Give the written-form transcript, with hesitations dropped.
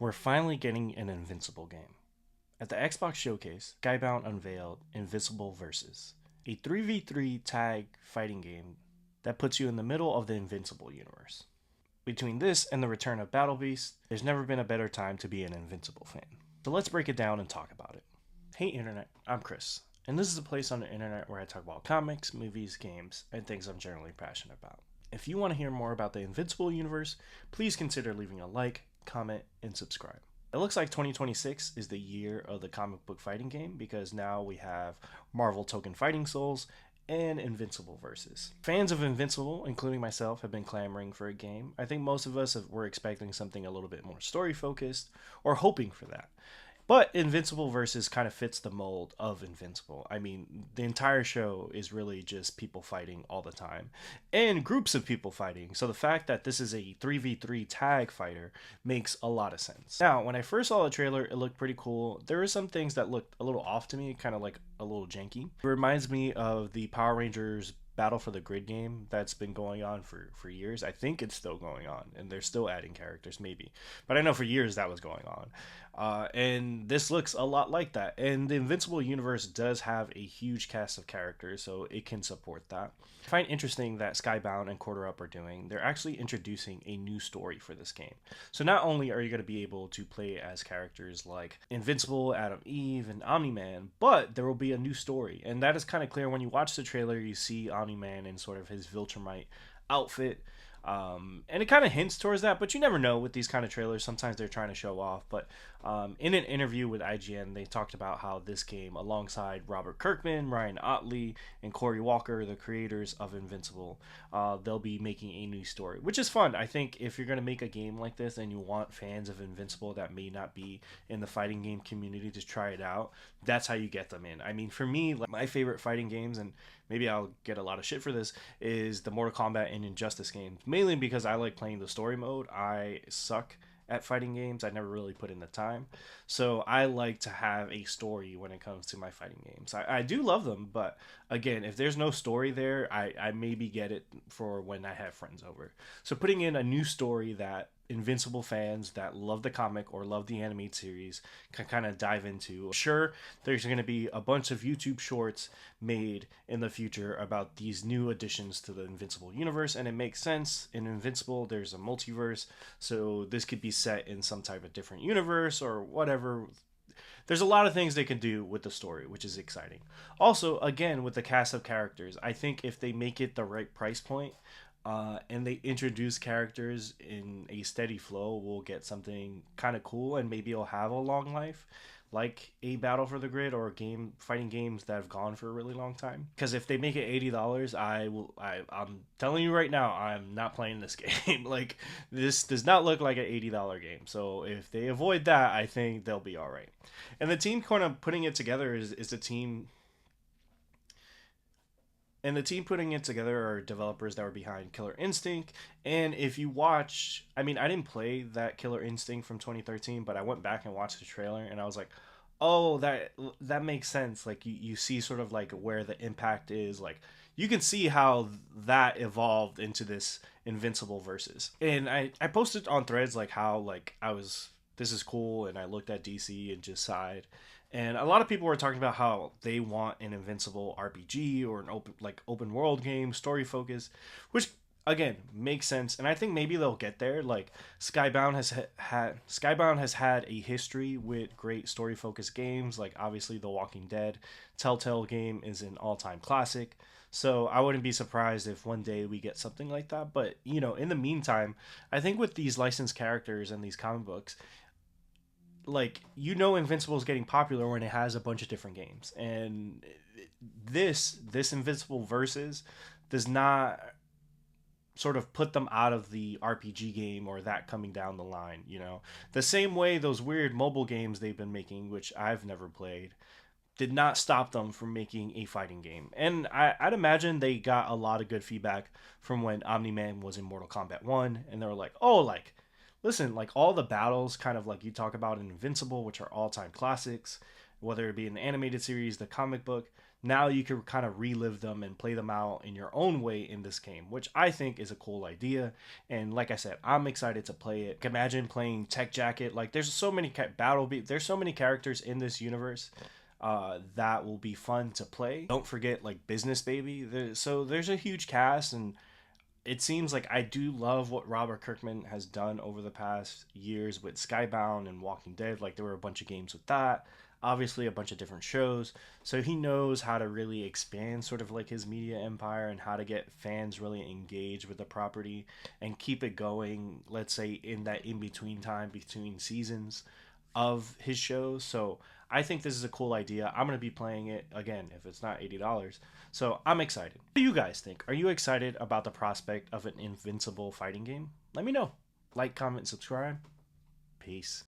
We're finally getting an Invincible game. At the Xbox Showcase, Skybound unveiled Invincible Versus, a 3v3 tag fighting game that puts you in the middle of the Invincible universe. Between this and the return of Battle Beast, there's never been a better time to be an Invincible fan. So let's break it down and talk about it. Hey Internet, I'm Chris, and this is a place on the internet where I talk about comics, movies, games, and things I'm generally passionate about. If you want to hear more about the Invincible universe, please consider leaving a like, comment, and subscribe. It looks like 2026 is the year of the comic book fighting game because now we have Marvel Token Fighting Souls and Invincible Versus. Fans of Invincible, including myself, have been clamoring for a game. I think most of us were expecting something a little bit more story focused or hoping for that. But Invincible Versus kind of fits the mold of Invincible. I mean, the entire show is really just people fighting all the time and groups of people fighting. So the fact that this is a 3v3 tag fighter makes a lot of sense. Now, when I first saw the trailer, it looked pretty cool. There were some things that looked a little off to me, kind of like a little janky. It reminds me of the Power Rangers Battle for the Grid game that's been going on for years. I think it's still going on, and they're still adding characters, maybe. But I know for years that was going on. And this looks a lot like that. And the Invincible universe does have a huge cast of characters, so it can support that. I find interesting that Skybound and Quarter Up are doing, they're actually introducing a new story for this game. So not only are you going to be able to play as characters like Invincible, Adam Eve, and Omni-Man, but there will be a new story. And that is kind of clear when you watch the trailer, you see Omni-Man in sort of his Viltrumite outfit. And it kind of hints towards that, but you never know with these kind of trailers. Sometimes they're trying to show off. But in an interview with IGN, they talked about how this game, alongside Robert Kirkman, Ryan Otley, and Corey Walker, the creators of Invincible, they'll be making a new story, which is fun. I think if you're going to make a game like this and you want fans of Invincible that may not be in the fighting game community to try it out, that's how you get them in. I mean, for me, like, my favorite fighting games, and maybe I'll get a lot of shit for this, is the Mortal Kombat and Injustice games. Mainly because I like playing the story mode. I suck at fighting games. I never really put in the time. So I like to have a story when it comes to my fighting games. I do love them, but again, if there's no story there, I maybe get it for when I have friends over. So putting in a new story that Invincible fans that love the comic or love the animated series can kind of dive into. Sure, there's going to be a bunch of YouTube shorts made in the future about these new additions to the Invincible universe, and it makes sense. In Invincible, there's a multiverse, so this could be set in some type of different universe or whatever. There's a lot of things they can do with the story, which is exciting. Also, again, with the cast of characters, I think if they make it the right price point, and they introduce characters in a steady flow, we'll get something kind of cool, and maybe it'll have a long life, like a Battle for the Grid or game fighting games that have gone for a really long time. Because if they make it $80, I'm telling you right now, I'm not playing this game. Like, this does not look like an $80 game. So if they avoid that, I think they'll be all right. And the team kind of putting it together is a team. And the team putting it together are developers that were behind Killer Instinct. And if you watch, I mean, I didn't play that Killer Instinct from 2013, but I went back and watched the trailer, and I was like, oh, that makes sense. Like, you see sort of like where the impact is. Like, you can see how that evolved into this Invincible Versus. And I posted on Threads like how like this is cool, and I looked at DC and just sighed. And a lot of people were talking about how they want an Invincible RPG or an open world game, story focus, which again makes sense. And I think maybe they'll get there. Like, Skybound has had a history with great story focused games, like obviously The Walking Dead. Telltale game is an all time classic. So I wouldn't be surprised if one day we get something like that. But in the meantime, I think with these licensed characters and these comic books, like, Invincible is getting popular when it has a bunch of different games, and this Invincible Versus does not sort of put them out of the RPG game or that coming down the line. The same way those weird mobile games they've been making, which I've never played, did not stop them from making a fighting game. And I'd imagine they got a lot of good feedback from when Omni-Man was in Mortal Kombat 1, and they were like, oh, like, listen, like, all the battles kind of like you talk about in Invincible, which are all-time classics, whether it be in the animated series, the comic book, now you can kind of relive them and play them out in your own way in this game, which I think is a cool idea. And like I said, I'm excited to play it. Imagine playing Tech Jacket. Like there's so many there's so many characters in this universe that will be fun to play. Don't forget like Business Baby. So there's a huge cast, and it seems like I do love what Robert Kirkman has done over the past years with Skybound and Walking Dead. Like there were a bunch of games with that, obviously a bunch of different shows. So he knows how to really expand sort of like his media empire and how to get fans really engaged with the property and keep it going, let's say in that in between time between seasons of his shows. So I think this is a cool idea. I'm going to be playing it again if it's not $80. So I'm excited. What do you guys think? Are you excited about the prospect of an Invincible fighting game? Let me know. Like, comment, subscribe. Peace.